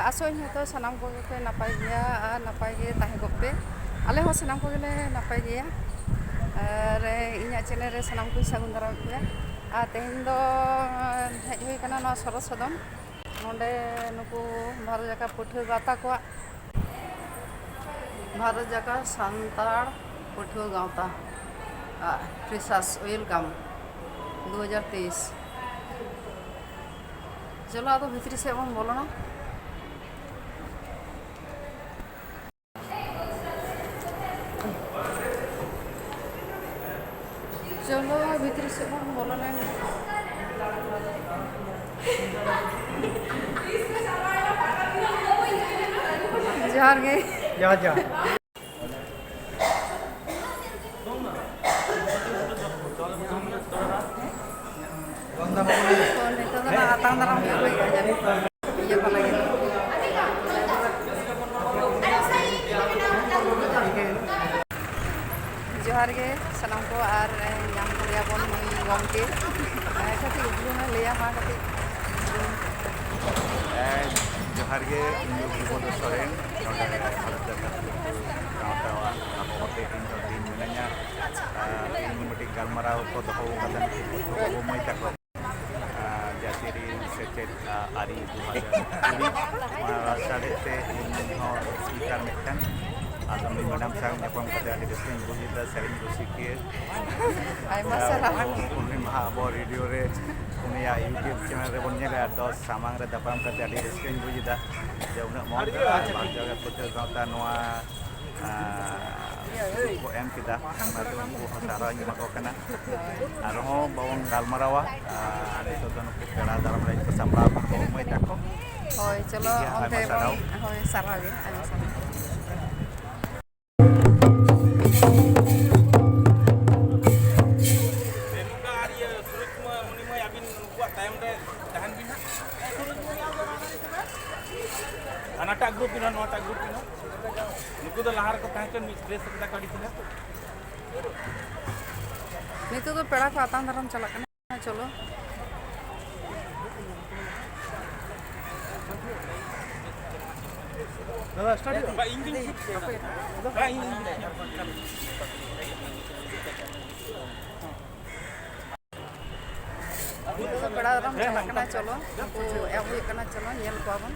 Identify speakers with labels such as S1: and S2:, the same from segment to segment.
S1: आसोई तो सानाम को नपाय गया और नपाय गे ताहेगो पे आले हो सानाम को गेले नपाय गया और इना चैनल रे सानाम को सागुन दाराम गया और तेहन दो हेज हुई कना ना सरस सदन नोंडे नुकु भारत जाका पठुआ गाता को भारत जाका सांताड़ पठुआ गावता फ्रेशर्स वेलकम 2023 चलो आदो भितरी से बन बोलो ना चलो भीतरी से बन बोलो ना जार गे
S2: जा जा
S1: atang dalam iya pala gitu जोहार गे सनाम को और नाम लिया बन गमके कति उगलुना लिया मा कति
S3: जोहार गे विभोद सोरेन नोडे भारत जाका गावता आबोते दिन मिनाया इन मटी गालमाराव को दहो कदन को मोय तको जातिरी सेचेट आरी 2020 साडेते इन हो speaker mitten Adam madam sang nyapam pada di deskripsi bujita sering bersikir Purnima abo radio re punya YouTube channel re bonnya le dos samang re dapam kata di deskripsi bujita jauh nak mau jaga putar kata noa ko em kita matu ko sara ni mako kana arho bawang galmarawa ane to don ko pera dalam lai ko sapa ko mai takko
S1: hoy chalo onte hoy sara ge ane sara
S2: Anak grup ini, anak grup ini. Niku dah lahar ko tahan ni dress kita kadi thila.
S1: नितो तो पेड़ा को आतां दाराम चला कना चलो
S2: दादा start बा English बा इंग्लिश
S1: नितो तो पेड़ा दाराम चला कना चलो को एबु कना चलो नेल को आबन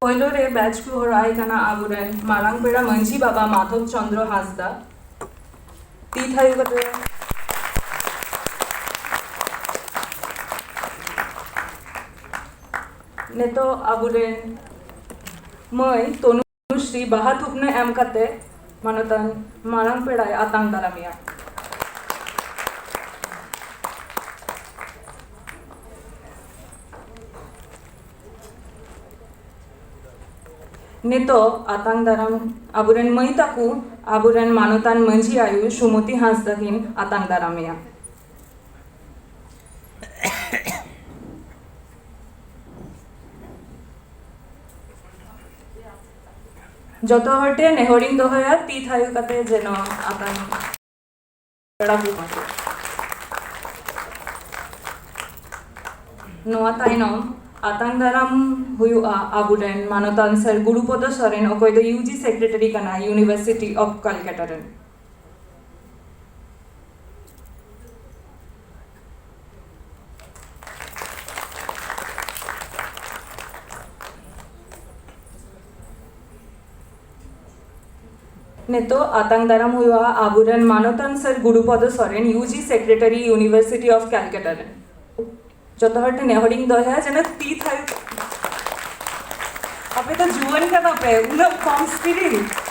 S4: पहलो रे बैच को हराई कना आबुरेन मारांग पेड़ा मंजी बाबा माधव चंद्र हासदा ती थायु कते नेतो आबुरेन मई तनुश्री बाहा थुपने एम कते मानतन मारांग पेड़ा आतांग दारामिया नेतो आतांग दाराम आबुरेन मई ताकू आबुरेन मानतान मंजी आयु सुमति हांसदाकिन आतांग दारामिया जतो हटे नेहरिंग दोहया ती थायु कते जेनो आतांग पेड़ा को नोआ ताइनम आतांग दाराम हुयुआ आबुरेन मानतान सर गुरुपद सोरेन अकय दो यूजी सेक्रेटरी कना यूनिवर्सिटी ऑफ कलकत्ता रेन नेतो आतांग दाराम हुयुआ आबुरेन मानतान sir Gurupada Soren UG secretary university of Calcutta रेन जतो हटे नेहरिंग दोहया जेना ती थायु आपे तो जुवन का पे उना कम स्पिरिट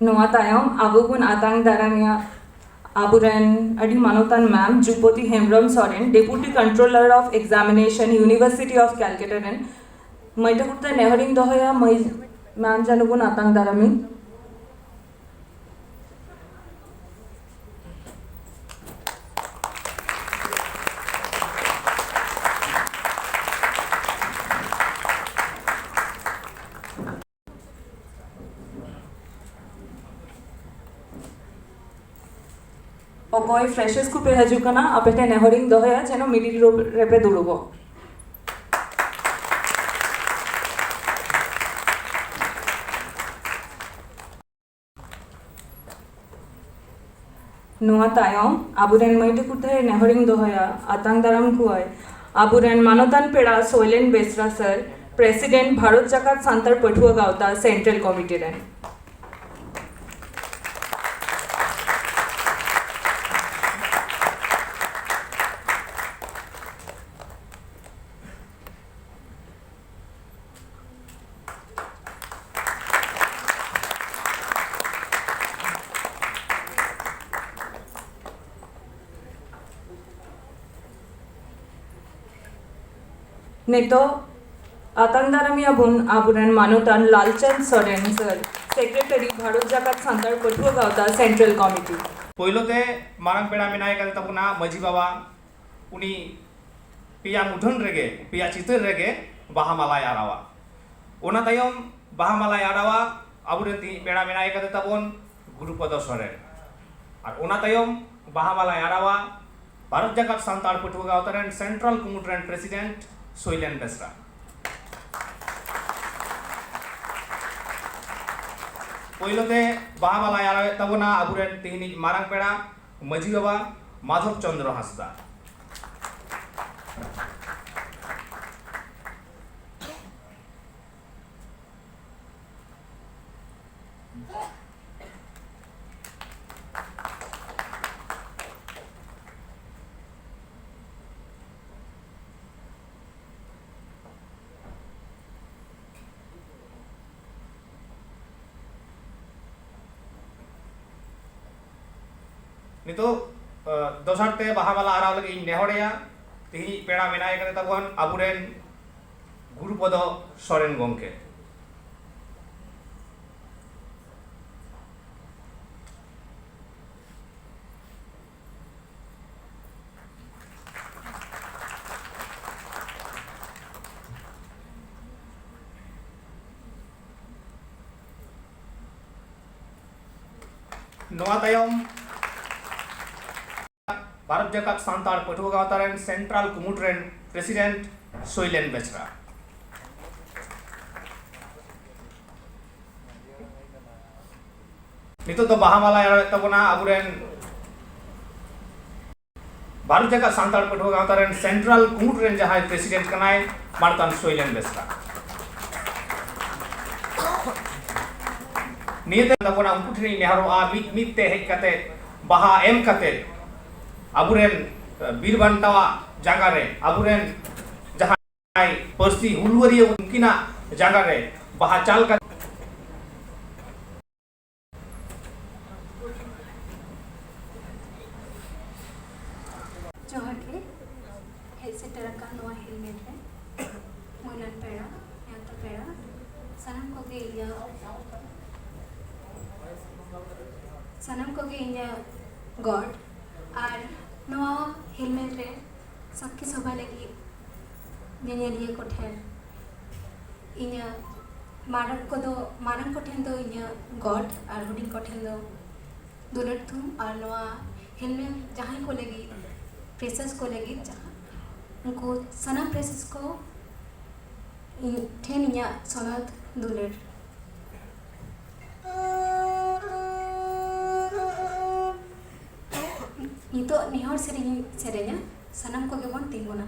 S4: नोआ तायम आबुगुन आतांग दारामिया आबुरेन अडी मानोतान ma'am Jupati Hembram Soren deputy controller of examination university of Calcutta रेन मैटा कुत्ता नेहरिंग दोहया मै मैम जानुगुन आतांग दारामी अकय फ्रेशर्स को पे हजुकना अपेटे नेहरिंग दोहया जेनो मिडिल रेपे दुरुबो नोआ तायम आबुरेन मैटे कुते नेहरिंग दोहया आतांग दाराम कुय आबुरेन मानतान पेड़ा सोइलेन बेसरा सर प्रेसिडेंट भारत जाकात सांतार पठुआ गावता सेंट्रल कमिटी रेन नेतो आतांग दारामिया बुन आबुरेन मानोतान लालचंद सोरेन सर सेक्रेटरी भारत जाकात सांतार पठुआ गावता सेंट्रल कमिटी
S5: पहिलोते मारांग पेड़ा मेनाय कते तबुना मजी बाबा उनी पिया मुठन रेगे पिया चितर रेगे बाहा माला आरावा ओना तायम बाहा माला आरावा आबुरेन ती पेड़ा मेनाय कते तबुन गुरुपद सोरेन और ओना तायम बाहा माला आरावा भारत जाकात सांतार पठुआ गावता रेन सेंट्रल कमिटी रेन प्रेसिडेंट सोइलेन बेसरा पहिलोते बाहा माला आरावे तबुना आबुरेन तिहिनी मारांग पेड़ा मजी बाबा माधव चंद्र हांसदा नितो दोसरते बाहा माला आराव लगे नेहड़िया तिही पेड़ा मेनाय कते तबन आबुरेन गुरुपद सोरेन गंके नोआ तायम भारत जाकात सांतार पठुआ गावता रेन सेंट्रल कुमुट रेन प्रेसिडेंट सोइलेन बेचरा नितो तो बाहा माला यार तबना अबुरेन भारत जाकात सांतार पठुआ गावता रेन सेंट्रल कुमुट रेन जहां प्रेसिडेंट कनाय मारतान सोइलेन बेचरा नियत तबना उनको ठनी नेहरो आ मित ते हेक कते बाहा एम कते अबुरेन बीर बांटावा जागा रे अबुरेन जहां पर्सी हुलवरिया उनकिना जागा रे बाहा चाल का
S6: जोहर के हेसे टरका नोआ हेलमेट रे मोइलन पेड़ा याता पेड़ा सनम को के या सनम को के इnya गॉड आर नोआ हेलमेट रे सबके सभा लगी नेनेलिए को ठेन इnya मारंग को ठेन दो इnya गॉड आर हुडिंग को ठेन दो दुलट थुम आर नोआ हेलमेट जहां को लगी प्रेसेस को लगी जहां उनको सना प्रेसेस को ठेन इnya सनद दुलट itu nihor serenya sanam ko gebon tinguna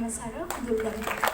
S6: ᱥᱟᱨᱦᱟᱣ ᱫᱩᱞ ᱫᱟᱲᱮᱭᱟᱜᱼᱟ